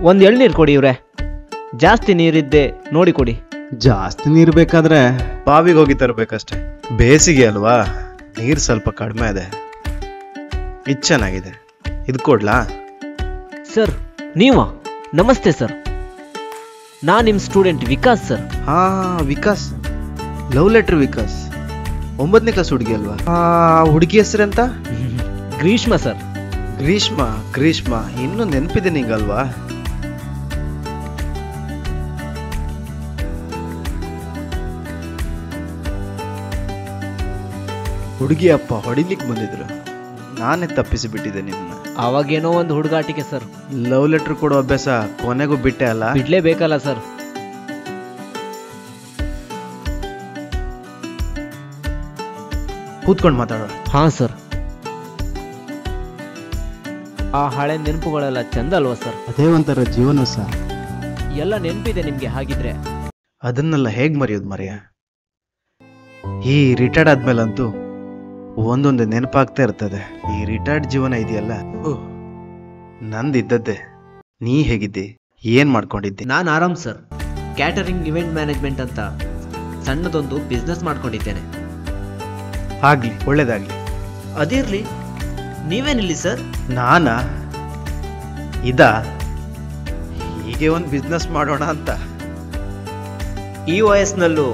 ಒಂದು ಎಳ್ನೀರು ಕೊಡಿ ಇವ್ರೆ, ಜಾಸ್ತಿ ನೀರಿದ್ದೆ ನೋಡಿ ಕೊಡಿ. ಜಾಸ್ತಿ ನೀರು ಬೇಕಾದ್ರೆ ಬಾವಿಗೆ ಹೋಗಿ ತರಬೇಕಷ್ಟೆ. ಬೇಸಿಗೆ ಅಲ್ವಾ, ನೀರು ಸ್ವಲ್ಪ ಕಡಿಮೆ ಇದೆ. ಇದು ಚೆನ್ನಾಗಿದೆ, ಇದು ಕೊಡ್ಲಾ? ಸರ್ ನೀವಾ? ನಮಸ್ತೆ ಸರ್, ನಾನು ನಿಮ್ಮ ಸ್ಟೂಡೆಂಟ್ ವಿಕಾಸ್ ಸರ್. ಹಾ ವಿಕಾಸ್, ಲವ್ ಲೆಟರ್ ವಿಕಾಸ್, 9ನೇ ಕ್ಲಾಸ್ ಹುಡುಗಿ ಅಲ್ವಾ? ಹುಡುಗಿ ಹೆಸರೆಂತ? ಗ್ರೀಷ್ಮ ಸರ್. ಗ್ರೀಷ್ಮ ಇನ್ನೂ ನೆನಪಿದೆ ನಿಂಗಲ್ವಾ? ಹುಡುಗಿ ಅಪ್ಪ ಹೊಡಿಲಿಕ್ಕೆ ಬಂದಿದ್ರು, ನಾನೇ ತಪ್ಪಿಸಿ ಬಿಟ್ಟಿದ್ದೆ ನಿನ್ನ. ಅವಾಗೇನೋ ಒಂದು ಹುಡುಗಾಟಿಕೆ ಸರ್. ಲವ್ ಲೆಟರ್ ಕೊಡೋ ಅಭ್ಯಾಸ ಕೊನೆಗೂ ಬಿಟ್ಟೆ ಅಲ್ಲ? ಬಿಡ್ಲೇಬೇಕಲ್ಲ ಸರ್. ಕೂತ್ಕೊಂಡು ಮಾತಾಡೋ. ಹಾ ಸರ್. ಆ ಹಳೆ ನೆನಪುಗಳೆಲ್ಲ ಚಂದ ಅಲ್ವಾ ಸರ್? ಅದೇ ಒಂಥರ ಜೀವನ ಸರ್. ಎಲ್ಲ ನೆನಪಿದೆ ನಿಮ್ಗೆ ಹಾಗಿದ್ರೆ? ಅದನ್ನೆಲ್ಲ ಹೇಗ್ ಮರೆಯೋದು ಮರೆಯ? ಈ ರಿಟೈರ್ಡ್ ಆದ್ಮೇಲಂತೂ ಒಂದೊಂದು ನೆನಪಾಗ್ತಾ ಇರ್ತದೆ. ಈ ರಿಟೈರ್ಡ್ ಜೀವನ ಇದೆಯಲ್ಲ, ನಂದಿದ್ದದ್ದೇ. ನೀ ಹೇಗಿದ್ದಿ? ಏನ್ ಮಾಡ್ಕೊಂಡಿದ್ದಿ? ನಾನು ಆರಾಮ್ ಸರ್. ಕ್ಯಾಟರಿಂಗ್ ಇವೆಂಟ್ ಮ್ಯಾನೇಜ್ಮೆಂಟ್ ಅಂತ ಸಣ್ಣದೊಂದು ಬಿಸ್ನೆಸ್ ಮಾಡ್ಕೊಂಡಿದ್ದೇನೆ. ಆಗ್ಲಿ, ಒಳ್ಳೇದಾಗ್ಲಿ. ಅದಿರ್ಲಿ, ನೀವೇನಿಲ್ಲಿ ಸರ್? ನಾನಾ ಹೀಗೆ ಒಂದು ಬಿಸ್ನೆಸ್ ಮಾಡೋಣ ಅಂತ. ಈ ವಯಸ್ಸಿನಲ್ಲೂ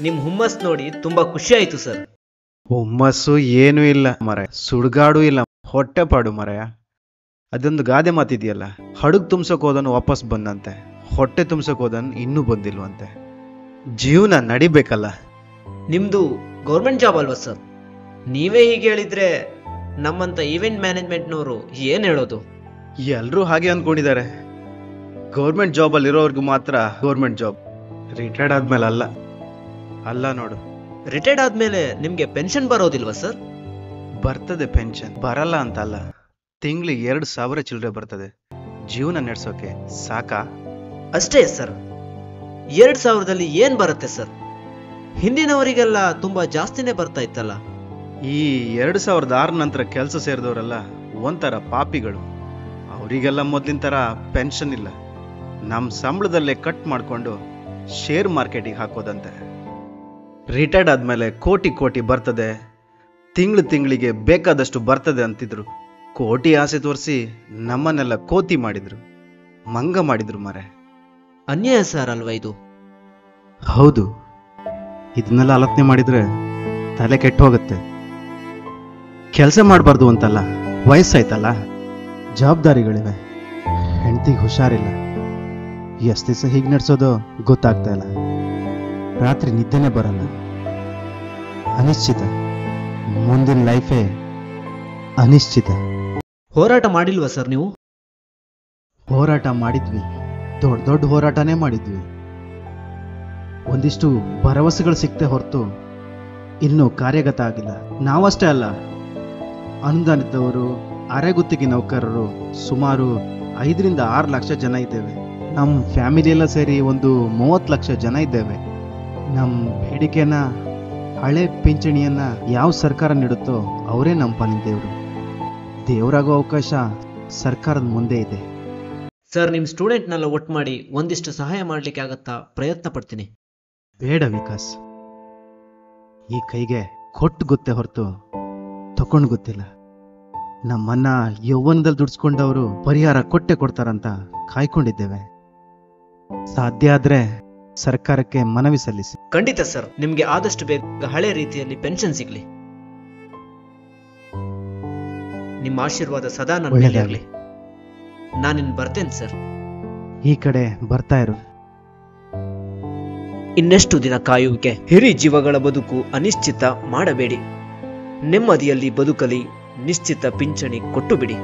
ನಿಮ್ಮ ಹುಮ್ಮಸ್ ನೋಡಿ ತುಂಬಾ ಖುಷಿ ಆಯ್ತು ಸರ್. ಹುಮ್ಮಸ್ಸು ಏನೂ ಇಲ್ಲ ಮರ, ಸುಡ್ಗಾಡು ಇಲ್ಲ, ಹೊಟ್ಟೆ ಪಾಡು ಮರಯ. ಅದೊಂದು ಗಾದೆ ಮಾತಿದೆಯಲ್ಲ, ಹಡಗ್ ತುಂಬ್ಸಕ್ ಹೋದನು ವಾಪಸ್ ಬಂದಂತೆ, ಹೊಟ್ಟೆ ತುಂಬ್ಸಕ್ ಹೋದನು ಇನ್ನೂ ಬಂದಿಲ್ವಂತೆ. ಜೀವನ ನಡಿಬೇಕಲ್ಲ. ನಿಮ್ದು ಗೌರ್ಮೆಂಟ್ ಜಾಬ್ ಅಲ್ವಾ ಸರ್? ನೀವೇ ಹೀಗೆ ಹೇಳಿದ್ರೆ ನಮ್ಮಂತ ಈವೆಂಟ್ ಮ್ಯಾನೇಜ್ಮೆಂಟ್ನವರು ಏನ್ ಹೇಳೋದು? ಎಲ್ರೂ ಹಾಗೆ ಅಂದ್ಕೊಂಡಿದ್ದಾರೆ. ಗೌರ್ಮೆಂಟ್ ಜಾಬ್ ಅಲ್ಲಿ ಇರೋರ್ಗು ಮಾತ್ರ ಗೌರ್ಮೆಂಟ್ ಜಾಬ್, ರಿಟೈರ್ಡ್ ಆದ್ಮೇಲೆ ಅಲ್ಲ ನೋಡು. ರಿಟೈರ್ಡ್ ಆದ್ಮೇಲೆ ನಿಮ್ಗೆ ಪೆನ್ಷನ್ ಬರೋದಿಲ್ವಾ ಸರ್? ಬರ್ತದೆ ಪೆನ್ಷನ್, ಬರಲ್ಲ ಅಂತಲ್ಲ. ತಿಂಗಳಿಗೆ 2,000 ಚಿಲ್ಲರೆ ಬರ್ತದೆ. ಜೀವನ ನಡೆಸೋಕೆ ಸಾಕಾ? ಅಷ್ಟೇ ಸರ್. 2,000ದಲ್ಲಿ ಏನ್ ಬರುತ್ತೆ ಸರ್? ಹಿಂದಿನವರಿಗೆಲ್ಲ ತುಂಬಾ ಜಾಸ್ತಿನೇ ಬರ್ತಾ ಇತ್ತಲ್ಲ. ಈ 2006 ನಂತರ ಕೆಲಸ ಸೇರಿದವರೆಲ್ಲ ಒಂಥರ ಪಾಪಿಗಳು. ಅವರಿಗೆಲ್ಲ ಮೊದ್ಲಿನ ತರ ಪೆನ್ಷನ್ ಇಲ್ಲ. ನಮ್ಮ ಸಂಬಳದಲ್ಲೇ ಕಟ್ ಮಾಡಿಕೊಂಡು ಶೇರ್ ಮಾರ್ಕೆಟಿಗೆ ಹಾಕೋದಂತೆ. ರಿಟೈರ್ಡ್ ಆದ್ಮೇಲೆ ಕೋಟಿ ಬರ್ತದೆ, ತಿಂಗಳಿಗೆ ಬೇಕಾದಷ್ಟು ಬರ್ತದೆ ಅಂತಿದ್ರು. ಕೋಟಿ ಆಸೆ ತೋರಿಸಿ ನಮ್ಮನ್ನೆಲ್ಲ ಕೋತಿ ಮಾಡಿದ್ರು, ಮಂಗ ಮಾಡಿದ್ರು ಮರೆ. ಅನ್ಯಾಯ ಸರ್ ಅಲ್ವಾ ಇದು? ಹೌದು, ಇದನ್ನೆಲ್ಲ ಆಲೋಚನೆ ಮಾಡಿದ್ರೆ ತಲೆ ಕೆಟ್ಟು ಹೋಗುತ್ತೆ. ಕೆಲಸ ಮಾಡಬಾರ್ದು ಅಂತಲ್ಲ, ವಯಸ್ಸಾಯ್ತಲ್ಲ, ಜವಾಬ್ದಾರಿಗಳಿವೆ, ಹೆಂಡತಿಗೆ ಹುಷಾರಿಲ್ಲ. ಎಷ್ಟು ದಿವಸ ಹೀಗೆ ನಡೆಸೋದು ಗೊತ್ತಾಗ್ತಾ ಇಲ್ಲ. ರಾತ್ರಿ ನಿದ್ದೆನೇ ಬರಲ್ಲ. ಅನಿಶ್ಚಿತ, ಮುಂದಿನ ಲೈಫೇ ಅನಿಶ್ಚಿತ. ಹೋರಾಟ ಮಾಡಿಲ್ವಾ ಸರ್ ನೀವು? ಹೋರಾಟ ಮಾಡಿದ್ವಿ, ದೊಡ್ಡ ಹೋರಾಟನೇ ಮಾಡಿದ್ವಿ. ಒಂದಿಷ್ಟು ಭರವಸೆಗಳು ಸಿಕ್ತೆ ಹೊರತು ಇನ್ನೂ ಕಾರ್ಯಗತ ಆಗಿಲ್ಲ. ನಾವಷ್ಟೇ ಅಲ್ಲ, ಅನುದಾನಿದ್ದವರು, ಅರೆಗುತ್ತಿಗೆ ನೌಕರರು ಸುಮಾರು 5-6 ಲಕ್ಷ ಜನ ಇದ್ದೇವೆ. ನಮ್ಮ ಫ್ಯಾಮಿಲಿ ಎಲ್ಲ ಸೇರಿ ಒಂದು 30 ಲಕ್ಷ ಜನ ಇದ್ದೇವೆ. ನಮ್ಮ ಬೇಡಿಕೆನ, ಹಳೆ ಪಿಂಚಣಿಯನ್ನ ಯಾವ ಸರ್ಕಾರ ನೀಡುತ್ತೋ ಅವರೇ ನಮ್ಮ ಪಾಲಿನ ದೇವರು. ದೇವರಾಗೋ ಅವಕಾಶ ಸರ್ಕಾರದ ಮುಂದೆ ಇದೆ. ಸರ್, ನಿಮ್ಮ ಸ್ಟೂಡೆಂಟ್ನೆಲ್ಲ ಒಟ್ಟು ಮಾಡಿ ಒಂದಿಷ್ಟು ಸಹಾಯ ಮಾಡ್ಲಿಕ್ಕೆ ಆಗತ್ತಾ? ಪ್ರಯತ್ನ ಪಡ್ತೀನಿ. ಬೇಡ ವಿಕಾಸ್, ಈ ಕೈಗೆ ಕೊಟ್ಟು ಗೊತ್ತೇ ಹೊರತು ತಕೊಂಡು ಗೊತ್ತಿಲ್ಲ. ನಮ್ಮನ್ನ ಯೌವನದಲ್ಲಿ ದುಡಿಸ್ಕೊಂಡವರು ಪರಿಹಾರ ಕೊಟ್ಟೆ ಕೊಡ್ತಾರಂತ ಕಾಯ್ಕೊಂಡಿದ್ದೇವೆ. ಸಾಧ್ಯ ಆದ್ರೆ ಸರ್ಕಾರಕ್ಕೆ ಮನವಿ ಸಲ್ಲಿಸಿ. ಖಂಡಿತ ಸರ್, ನಿಮ್ಗೆ ಆದಷ್ಟು ಬೇಗ ಹಳೆ ರೀತಿಯಲ್ಲಿ ಪೆನ್ಷನ್ ಸಿಗ್ಲಿ. ನಿಮ್ಮ ಆಶೀರ್ವಾದ ಸದಾ ನನ್ನ ಮೇಲೆ ಇರಲಿ. ನಾನಿನ್ ಬರ್ತೇನೆ ಸರ್. ಈ ಕಡೆ ಬರ್ತಾ ಇರು. ಇನ್ನೆಷ್ಟು ದಿನ ಕಾಯುವಿಕೆ? ಹಿರಿ ಜೀವಗಳ ಬದುಕು ಅನಿಶ್ಚಿತ ಮಾಡಬೇಡಿ. ನೆಮ್ಮದಿಯಲ್ಲಿ ಬದುಕಲಿ, ನಿಶ್ಚಿತ ಪಿಂಚಣಿ ಕೊಟ್ಟು ಬಿಡಿ.